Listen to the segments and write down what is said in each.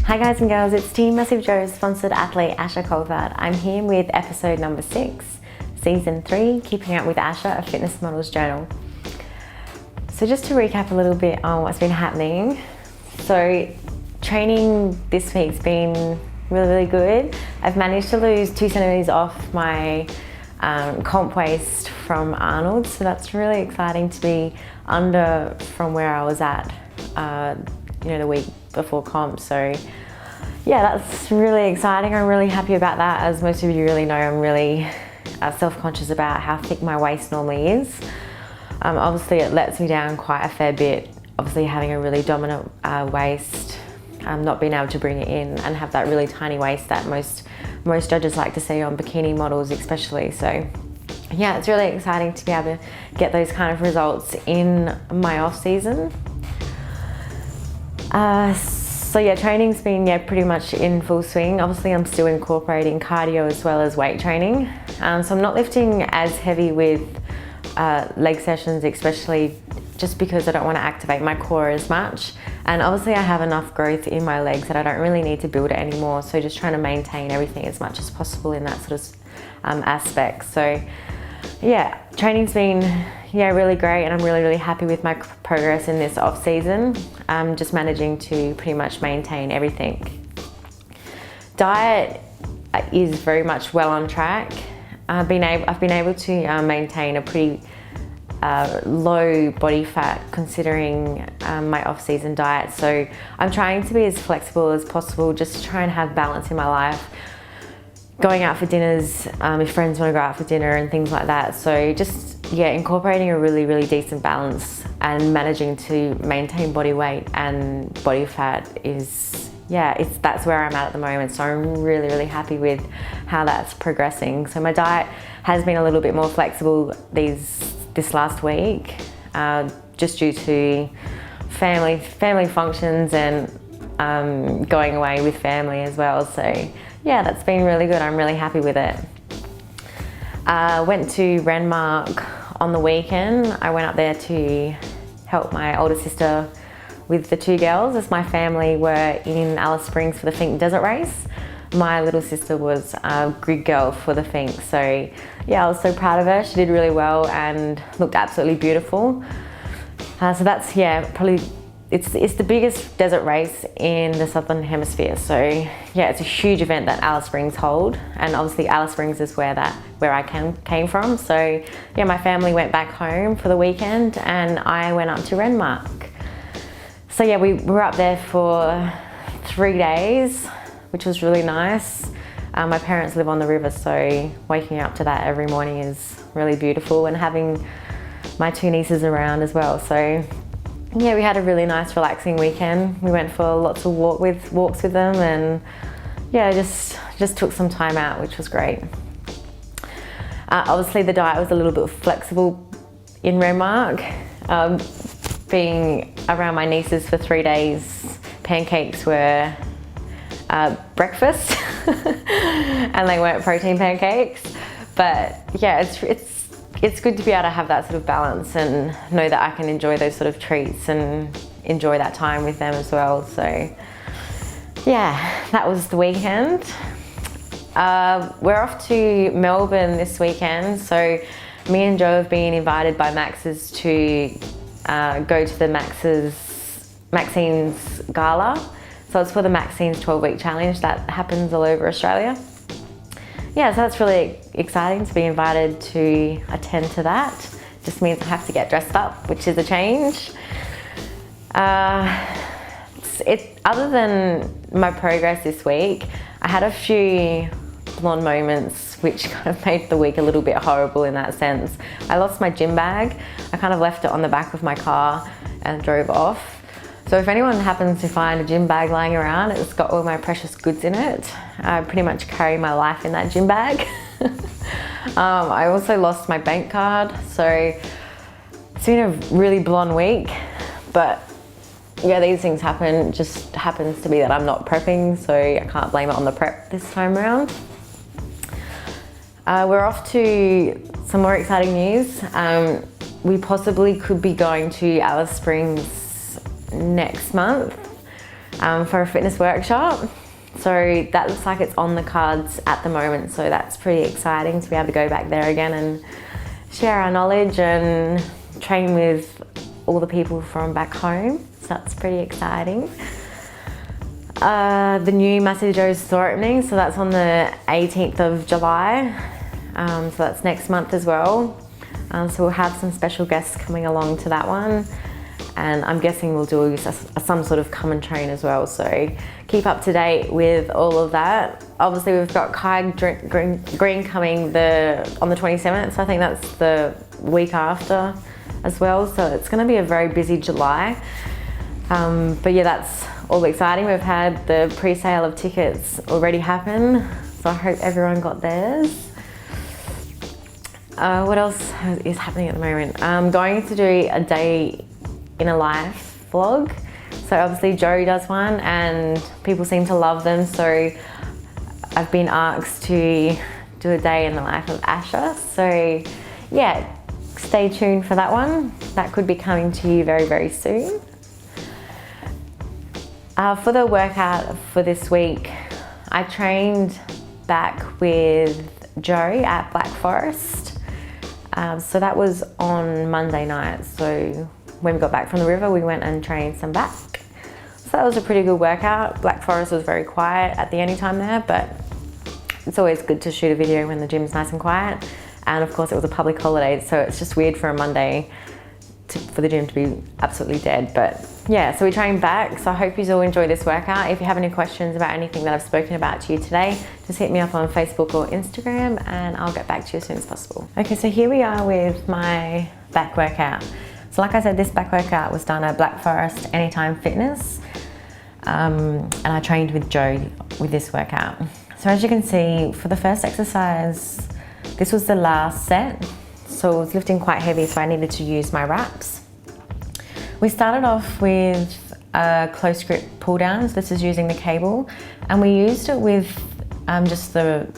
Hi guys and girls, it's Team Massive Joe's sponsored athlete Asha Colvard. I'm here with episode number 6, season 3, Keeping Up with Asha, a fitness model's journal. So just to recap a little bit on what's been happening. So training this week's been really good. I've managed to lose 2 centimeters off my comp waist from Arnold, so that's really exciting to be under from where I was at the week before comp. So yeah, that's really exciting. I'm really happy about that. As most of you really know, I'm really self-conscious about how thick my waist normally is. Obviously it lets me down quite a fair bit, obviously having a really dominant waist, not being able to bring it in and have that really tiny waist that most judges like to see on bikini models especially. So yeah, it's really exciting to be able to get those kind of results in my off season. So yeah, training's been pretty much in full swing. Obviously I'm still incorporating cardio as well as weight training. So I'm not lifting as heavy with leg sessions, especially just because I don't want to activate my core as much. And obviously I have enough growth in my legs that I don't really need to build it anymore. So just trying to maintain everything as much as possible in that sort of aspect. So yeah, training's been really great, and I'm really happy with my progress in this off season. I'm just managing to pretty much maintain everything. Diet is very much well on track. I've been able to maintain a pretty low body fat considering my off-season diet. So I'm trying to be as flexible as possible just to try and have balance in my life. Going out for dinners, if friends want to go out for dinner and things like that. So just incorporating a really decent balance and managing to maintain body weight and body fat is that's where I'm at the moment. So I'm really happy with how that's progressing. So my diet has been a little bit more flexible this last week, just due to family functions and going away with family as well. So yeah, that's been really good. I'm really happy with it. Went to Renmark on the weekend. I went up there to help my older sister with the 2 girls, as my family were in Alice Springs for the Finke Desert Race. My little sister was a grid girl for the Finke. So yeah, I was so proud of her. She did really well and looked absolutely beautiful. So that's probably it's the biggest desert race in the Southern Hemisphere. So yeah, it's a huge event that Alice Springs hold, and obviously Alice Springs is where I came from. So yeah, my family went back home for the weekend and I went up to Renmark. So yeah, we were up there for 3 days, which was really nice. My parents live on the river, so waking up to that every morning is really beautiful, and having my 2 nieces around as well. So yeah, we had a really nice relaxing weekend. We went for lots of walks with them, and yeah, just took some time out, which was great. Obviously the diet was a little bit flexible in Renmark. Being around my nieces for 3 days, pancakes were breakfast and they weren't protein pancakes. But yeah, it's good to be able to have that sort of balance and know that I can enjoy those sort of treats and enjoy that time with them as well. So yeah, that was the weekend. We're off to Melbourne this weekend. So me and Joe have been invited by Max's to go to the Maxine's Gala. So it's for the Maxine's 12-week challenge that happens all over Australia. Yeah, so that's really exciting to be invited to attend to that. Just means I have to get dressed up, which is a change. Other than my progress this week, I had a few blonde moments which kind of made the week a little bit horrible in that sense. I lost my gym bag. I kind of left it on the back of my car and drove off. So if anyone happens to find a gym bag lying around, it's got all my precious goods in it. I pretty much carry my life in that gym bag. I also lost my bank card. So it's been a really blonde week, but yeah, these things happen. It just happens to be that I'm not prepping, so I can't blame it on the prep this time around. We're off to some more exciting news. We possibly could be going to Alice Springs next month. for a fitness workshop. So that looks like it's on the cards at the moment. So that's pretty exciting to be able to go back there again and share our knowledge and train with all the people from back home. So that's pretty exciting. The new Massey Joe's store opening, so that's on the 18th of July. So that's next month as well. So we'll have some special guests coming along to that one. And I'm guessing we'll do some sort of come and train as well. So keep up to date with all of that. Obviously we've got Kai Green coming on the 27th. So I think that's the week after as well. So it's gonna be a very busy July. But yeah, that's all exciting. We've had the pre-sale of tickets already happen. So I hope everyone got theirs. What else is happening at the moment? I'm going to do a day in a life vlog. So obviously Joe does one and people seem to love them. So I've been asked to do a day in the life of Asha. So yeah, stay tuned for that one. That could be coming to you very, very soon. For the workout for this week, I trained back with Joe at BlackForest. So that was on Monday night. So when we got back from the river, we went and trained some back. So that was a pretty good workout. BlackForest was very quiet at the only time there, but it's always good to shoot a video when the gym's nice and quiet. And of course it was a public holiday, so it's just weird for a Monday for the gym to be absolutely dead. But yeah, so we trained back. So I hope you all enjoy this workout. If you have any questions about anything that I've spoken about to you today, just hit me up on Facebook or Instagram and I'll get back to you as soon as possible. Okay, so here we are with my back workout. So like I said, this back workout was done at BlackForest Anytime Fitness. And I trained with Joe with this workout. So as you can see, for the first exercise, this was the last set. So I was lifting quite heavy, so I needed to use my wraps. We started off with close grip pull downs. This is using the cable, and we used it with just the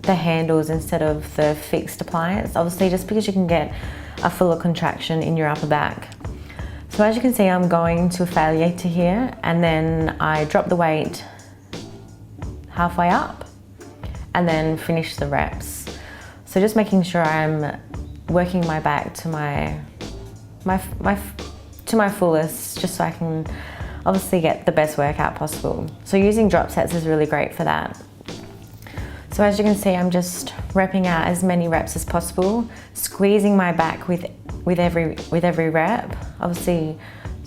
handles instead of the fixed appliance, obviously just because you can get a fuller contraction in your upper back. So as you can see, I'm going to a failure to here, and then I drop the weight halfway up and then finish the reps. So just making sure I'm working my back to my fullest, just so I can obviously get the best workout possible. So using drop sets is really great for that. So as you can see, I'm just repping out as many reps as possible, squeezing my back with every rep, obviously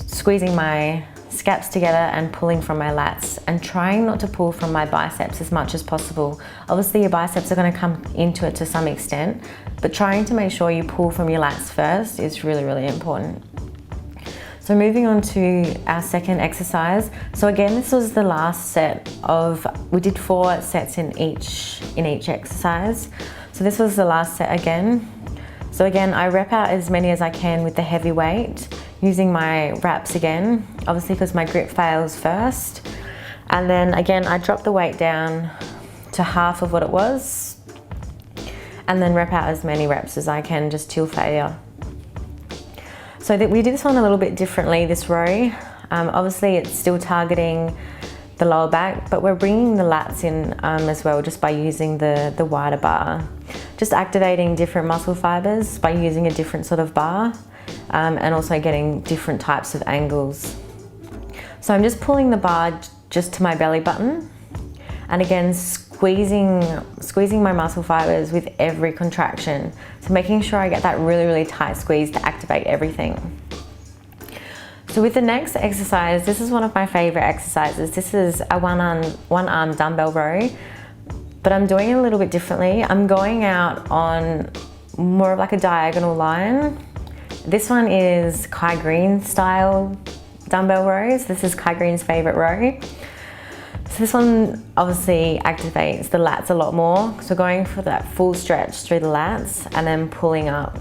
squeezing my scaps together and pulling from my lats, and trying not to pull from my biceps as much as possible. Obviously your biceps are going to come into it to some extent, but trying to make sure you pull from your lats first is really, really important. So moving on to our second exercise. So again, this was the last set of, we did 4 sets in each exercise. So this was the last set again. So again, I rep out as many as I can with the heavy weight, using my wraps again, obviously because my grip fails first. And then again, I drop the weight down to half of what it was, and then rep out as many reps as I can just till failure. So that we did this one a little bit differently, this row. Obviously it's still targeting the lower back, but we're bringing the lats in as well, just by using the wider bar. Just activating different muscle fibers by using a different sort of bar, and also getting different types of angles. So I'm just pulling the bar just to my belly button, and again squeezing my muscle fibers with every contraction. So making sure I get that really, really tight squeeze to activate everything. So with the next exercise, this is one of my favorite exercises. This is a one arm dumbbell row, but I'm doing it a little bit differently. I'm going out on more of like a diagonal line. This one is Kai Green style dumbbell rows. This is Kai Green's favorite row. So this one obviously activates the lats a lot more. So going for that full stretch through the lats and then pulling up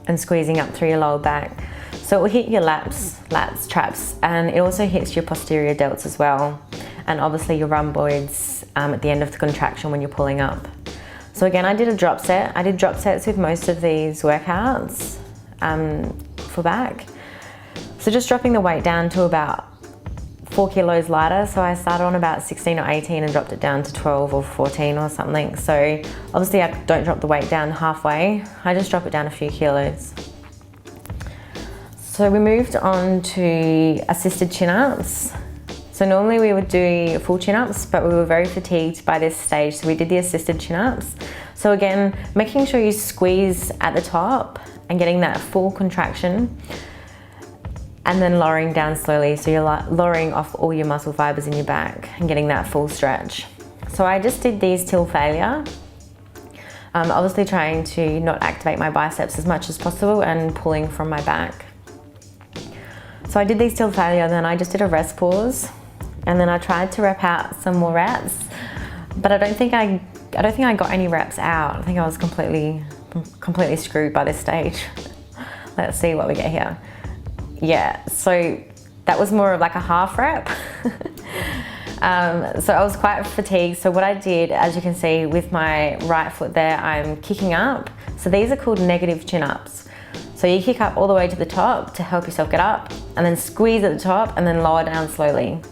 and squeezing up through your lower back. So it will hit your lats, traps, and it also hits your posterior delts as well. And obviously your rhomboids at the end of the contraction when you're pulling up. So again, I did a drop set. I did drop sets with most of these workouts for back. So just dropping the weight down to about 4 kilos lighter. So I started on about 16 or 18 and dropped it down to 12 or 14 or something. So obviously I don't drop the weight down halfway. I just drop it down a few kilos. So we moved on to assisted chin-ups. So normally we would do full chin-ups, but we were very fatigued by this stage, so we did the assisted chin-ups. So again, making sure you squeeze at the top and getting that full contraction, and then lowering down slowly. So you're lowering off all your muscle fibers in your back and getting that full stretch. So I just did these till failure. Obviously trying to not activate my biceps as much as possible and pulling from my back. So I did these till failure, then I just did a rest pause. And then I tried to rep out some more reps, but I don't think I got any reps out. I think I was completely screwed by this stage. Let's see what we get here. Yeah, so that was more of like a half rep. So I was quite fatigued. So what I did, as you can see with my right foot there, I'm kicking up. So these are called negative chin-ups. So you kick up all the way to the top to help yourself get up, and then squeeze at the top and then lower down slowly.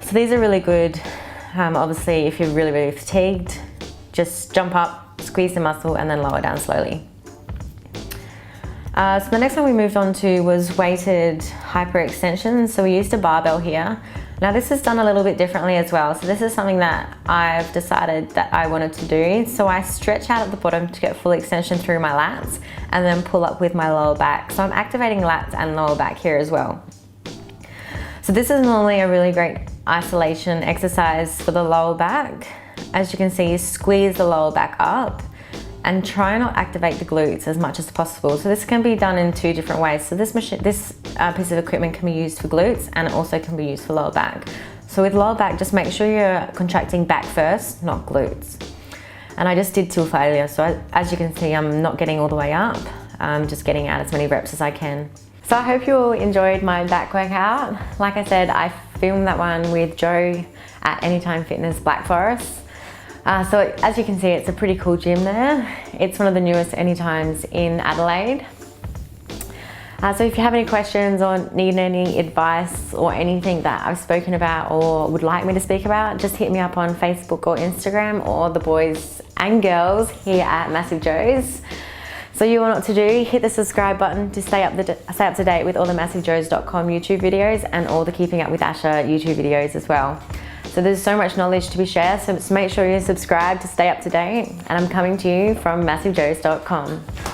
So these are really good. Obviously, if you're really, really fatigued, just jump up, squeeze the muscle, and then lower down slowly. So the next one we moved on to was weighted hyperextension. So we used a barbell here. Now this is done a little bit differently as well. So this is something that I've decided that I wanted to do. So I stretch out at the bottom to get full extension through my lats, and then pull up with my lower back. So I'm activating lats and lower back here as well. So this is normally a really great isolation exercise for the lower back. As you can see, squeeze the lower back up and try not activate the glutes as much as possible. So this can be done in 2 different ways. So this piece of equipment can be used for glutes, and it also can be used for lower back. So with lower back, just make sure you're contracting back first, not glutes. And I just did till failure. So as you can see, I'm not getting all the way up. I'm just getting out as many reps as I can. So I hope you all enjoyed my back workout. Like I said, I filmed that one with Joe at Anytime Fitness BlackForest. So as you can see, it's a pretty cool gym there. It's one of the newest Anytimes in Adelaide. So if you have any questions or need any advice or anything that I've spoken about or would like me to speak about, just hit me up on Facebook or Instagram, or the boys and girls here at Massive Joe's. So you know what to do, hit the subscribe button to stay up to date with all the massivejoes.com YouTube videos and all the Keeping Up with Asha YouTube videos as well. So there's so much knowledge to be shared, so make sure you subscribe to stay up to date, and I'm coming to you from massivejoes.com.